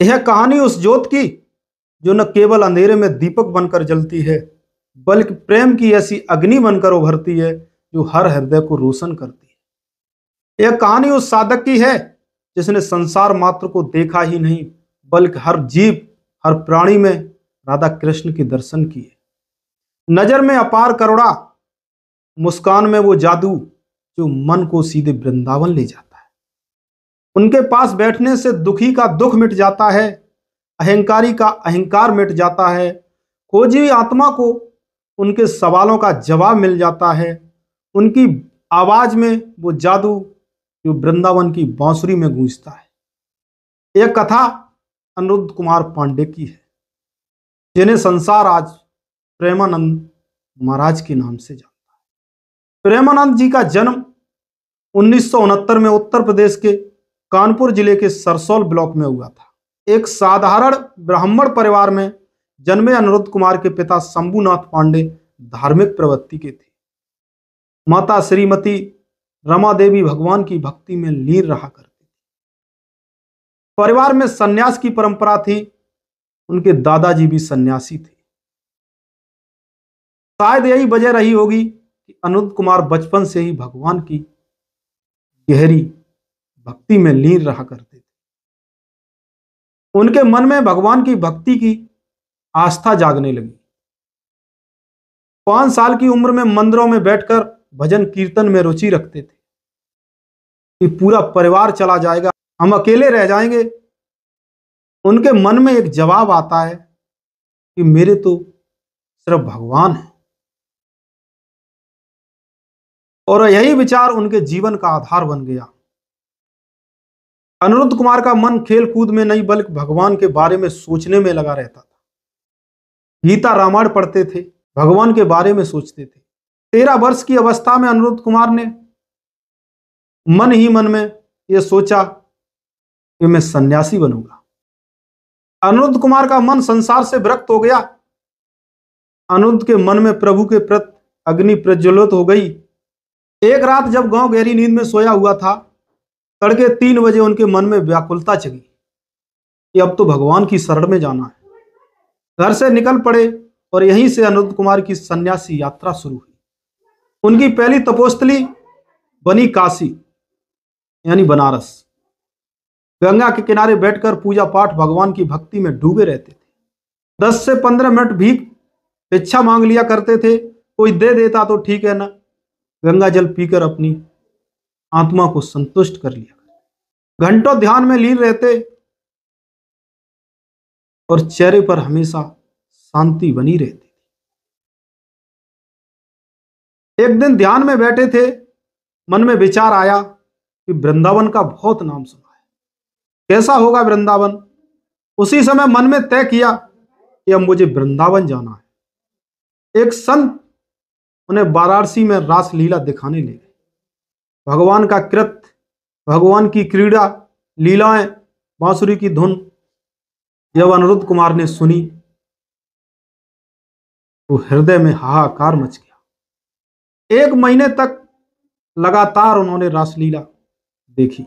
यह कहानी उस ज्योत की जो न केवल अंधेरे में दीपक बनकर जलती है, बल्कि प्रेम की ऐसी अग्नि बनकर उभरती है जो हर हृदय को रोशन करती है। यह कहानी उस साधक की है जिसने संसार मात्र को देखा ही नहीं, बल्कि हर जीव, हर प्राणी में राधा कृष्ण के दर्शन किए। नजर में अपार करुणा, मुस्कान में वो जादू जो मन को सीधे वृंदावन ले जाता है। उनके पास बैठने से दुखी का दुख मिट जाता है, अहंकारी का अहंकार मिट जाता है, खोजी हुई आत्मा को उनके सवालों का जवाब मिल जाता है। उनकी आवाज में वो जादू जो वृंदावन की बांसुरी में गूंजता है। यह कथा अनिरुद्ध कुमार पांडे की है, जिन्हें संसार आज प्रेमानंद महाराज के नाम से जानता है। प्रेमानंद जी का जन्म 1969 में उत्तर प्रदेश के कानपुर जिले के सरसौल ब्लॉक में हुआ था। एक साधारण ब्राह्मण परिवार में जन्मे अनिरुद्ध कुमार के पिता शंभुनाथ पांडे धार्मिक प्रवृत्ति के थे। माता श्रीमती रमा देवी भगवान की भक्ति में लीन रहा करती थी। परिवार में सन्यास की परंपरा थी। उनके दादाजी भी सन्यासी थे। शायद यही वजह रही होगी कि अनिरुद्ध कुमार बचपन से ही भगवान की गहरी भक्ति में लीन रहा करते थे। उनके मन में भगवान की भक्ति की आस्था जागने लगी। 5 साल की उम्र में मंदिरों में बैठकर भजन कीर्तन में रुचि रखते थे कि पूरा परिवार चला जाएगा, हम अकेले रह जाएंगे। उनके मन में एक जवाब आता है कि मेरे तो सिर्फ भगवान है। और यही विचार उनके जीवन का आधार बन गया। अनिरुद्ध कुमार का मन खेल कूद में नहीं, बल्कि भगवान के बारे में सोचने में लगा रहता था। गीता रामायण पढ़ते थे, भगवान के बारे में सोचते थे। 13 वर्ष की अवस्था में अनिरुद्ध कुमार ने मन ही मन में यह सोचा कि मैं सन्यासी बनूंगा। अनिरुद्ध कुमार का मन संसार से विरक्त हो गया। अनिरुद्ध के मन में प्रभु के प्रति अग्नि प्रज्वलित हो गई। एक रात जब गांव गहरी नींद में सोया हुआ था, तड़के 3 बजे उनके मन में व्याकुलता जगी कि अब तो भगवान की शरण में जाना है। घर से निकल पड़े और यहीं से अनिरुद्ध कुमार की सन्यासी यात्रा शुरू हुई। उनकी पहली तपोस्थली बनी काशी, यानी बनारस। गंगा के किनारे बैठकर पूजा पाठ, भगवान की भक्ति में डूबे रहते थे। 10 से 15 मिनट भीख भिक्षा मांग लिया करते थे। कोई दे देता तो ठीक है ना, गंगा जल पीकर अपनी आत्मा को संतुष्ट कर लिया। घंटों ध्यान में लीन रहते और चेहरे पर हमेशा शांति बनी रहती थी। एक दिन ध्यान में बैठे थे, मन में विचार आया कि वृंदावन का बहुत नाम सुना है, कैसा होगा वृंदावन। उसी समय मन में तय किया कि अब मुझे वृंदावन जाना है। एक संत उन्हें वाराणसी में रासलीला दिखाने ले गए। भगवान का कृत्य, भगवान की क्रीड़ा, लीलाएं, बांसुरी की धुन जब अनिरुद्ध कुमार ने सुनी तो हृदय में हाहाकार मच गया। 1 महीने तक लगातार उन्होंने रासलीला देखी।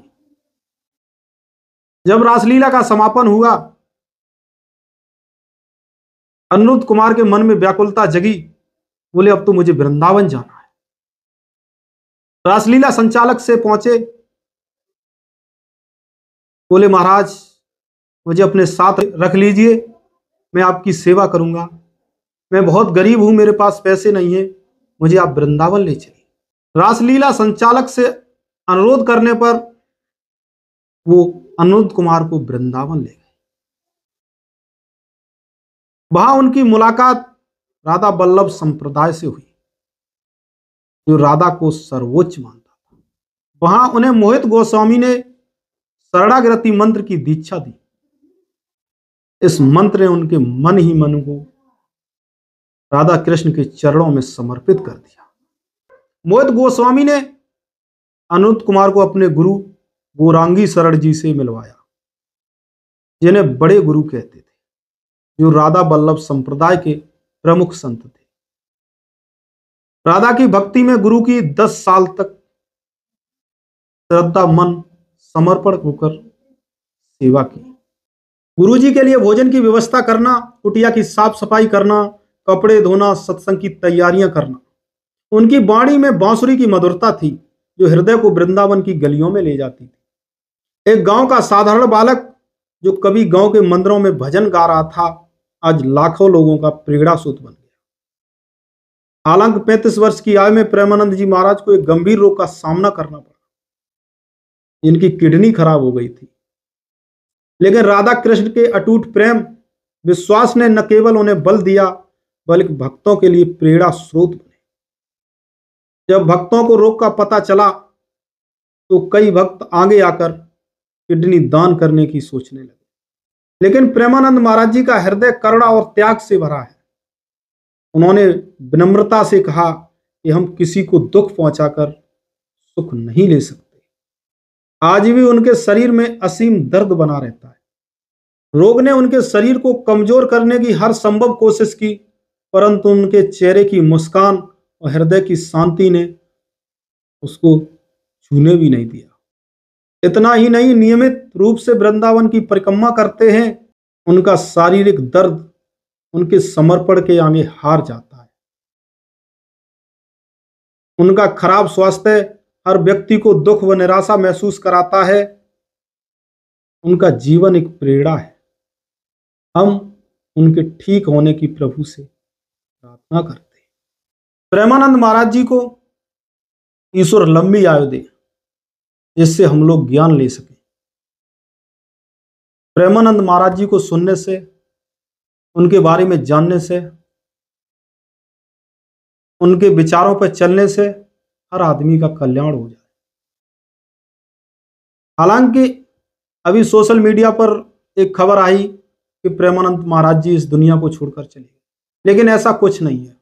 जब रासलीला का समापन हुआ, अनिरुद्ध कुमार के मन में व्याकुलता जगी। बोले अब तो मुझे वृंदावन जाना है। रासलीला संचालक से पहुंचे, बोले महाराज मुझे अपने साथ रख लीजिए, मैं आपकी सेवा करूंगा। मैं बहुत गरीब हूं, मेरे पास पैसे नहीं है, मुझे आप वृंदावन ले चलिए। रासलीला संचालक से अनुरोध करने पर वो अनिरुद्ध कुमार को वृंदावन ले गए। वहां उनकी मुलाकात राधा बल्लभ संप्रदाय से हुई, जो राधा को सर्वोच्च मानता था। वहां उन्हें मोहित गोस्वामी ने शरणागति मंत्र की दीक्षा दी। इस मंत्र ने उनके मन ही मन को राधा कृष्ण के चरणों में समर्पित कर दिया। मोहित गोस्वामी ने अनिरुद्ध कुमार को अपने गुरु गौरांगी शरण जी से मिलवाया, जिन्हें बड़े गुरु कहते थे, जो राधा बल्लभ संप्रदाय के प्रमुख संत थे। राधा की भक्ति में गुरु की 10 साल तक श्रद्धा मन समर्पण होकर सेवा की। गुरुजी के लिए भोजन की व्यवस्था करना, कुटिया की साफ सफाई करना, कपड़े धोना, सत्संग की तैयारियां करना। उनकी वाणी में बांसुरी की मधुरता थी जो हृदय को वृंदावन की गलियों में ले जाती थी। एक गांव का साधारण बालक जो कभी गांव के मंदिरों में भजन गा रहा था, आज लाखों लोगों का प्रेरणा स्रोत बन गया। हालांकि 35 वर्ष की आयु में प्रेमानंद जी महाराज को एक गंभीर रोग का सामना करना पड़ा। इनकी किडनी खराब हो गई थी, लेकिन राधा कृष्ण के अटूट प्रेम विश्वास ने न केवल उन्हें बल दिया बल्कि भक्तों के लिए प्रेरणा स्रोत बने। जब भक्तों को रोग का पता चला तो कई भक्त आगे आकर किडनी दान करने की सोचने लगे, लेकिन प्रेमानंद महाराज जी का हृदय करुणा और त्याग से भरा है। उन्होंने विनम्रता से कहा कि हम किसी को दुख पहुंचाकर सुख नहीं ले सकते। आज भी उनके शरीर में असीम दर्द बना रहता है। रोग ने उनके शरीर को कमजोर करने की हर संभव कोशिश की, परंतु उनके चेहरे की मुस्कान और हृदय की शांति ने उसको छूने भी नहीं दिया। इतना ही नहीं, नियमित रूप से वृंदावन की परिक्रमा करते हैं। उनका शारीरिक दर्द उनके समर्पण के आगे हार जाता है। उनका खराब स्वास्थ्य हर व्यक्ति को दुख व निराशा महसूस कराता है। उनका जीवन एक प्रेरणा है। हम उनके ठीक होने की प्रभु से प्रार्थना करते हैं। प्रेमानंद महाराज जी को ईश्वर लंबी आयु दे, जिससे हम लोग ज्ञान ले सकें। प्रेमानंद महाराज जी को सुनने से, उनके बारे में जानने से, उनके विचारों पर चलने से हर आदमी का कल्याण हो जाए। हालांकि अभी सोशल मीडिया पर एक खबर आई कि प्रेमानंद महाराज जी इस दुनिया को छोड़कर चले गए, लेकिन ऐसा कुछ नहीं है।